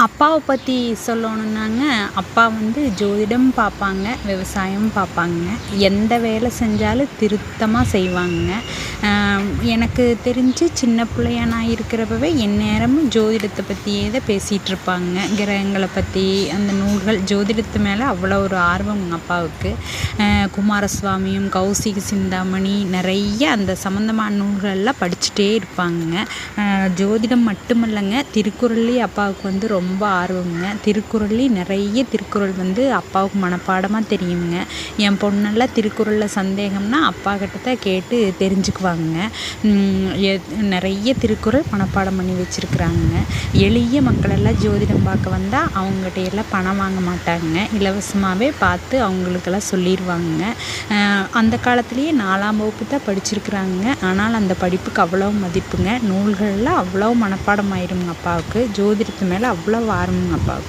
அப்பாவை பற்றி சொல்லணுன்னாங்க, அப்பா வந்து ஜோதிடம் பார்ப்பாங்க, விவசாயம் பார்ப்பாங்க. எந்த வேலை செஞ்சாலும் திருத்தமாக செய்வாங்க. எனக்கு தெரிஞ்சு சின்ன பிள்ளையா நான் இருக்கிறப்பவே எந்நேரமும் ஜோதிடத்தை பற்றியே தான் பேசிகிட்ருப்பாங்க. கிரகங்களை பற்றி, அந்த நூல்கள் ஜோதிடத்து மேலே அவ்வளோ ஒரு ஆர்வம் எங்கள் அப்பாவுக்கு. குமாரசுவாமியும், கௌசிக சிந்தாமணி நிறைய அந்த சம்மந்தமான நூல்களெல்லாம் படிச்சுட்டே இருப்பாங்க. ஜோதிடம் மட்டும் இல்லைங்க, திருக்குறள்லேயே அப்பாவுக்கு வந்து ரொம்ப ஆர்வங்க. திருக்குறள்லேயும் நிறைய திருக்குறள் வந்து அப்பாவுக்கு மனப்பாடமாக தெரியுங்க. என் பொண்ணெல்லாம் திருக்குறளில் சந்தேகம்னா அப்பா கிட்ட தான் கேட்டு தெரிஞ்சுக்குவாங்க. நிறைய திருக்குறள் மனப்பாடம் பண்ணி வச்சுருக்குறாங்க. எளிய மக்களெல்லாம் ஜோதிடம் பார்க்க வந்தால் அவங்ககிட்ட எல்லாம் பணம் வாங்க மாட்டாங்க, இலவசமாகவே பார்த்து அவங்களுக்கெல்லாம் சொல்லிடுவாங்க. அந்த காலத்துலேயே 4ஆம் வகுப்பு தான் படிச்சிருக்கிறாங்க. ஆனால் அந்த படிப்புக்கு அவ்வளோ மதிப்புங்க. நூல்கள்லாம் அவ்வளோ மனப்பாடம் ஆயிருங்க அப்பாவுக்கு. ஜோதிடத்து மேலே அவ்வளோ ஆர்வங்க அப்பாவுக்கு.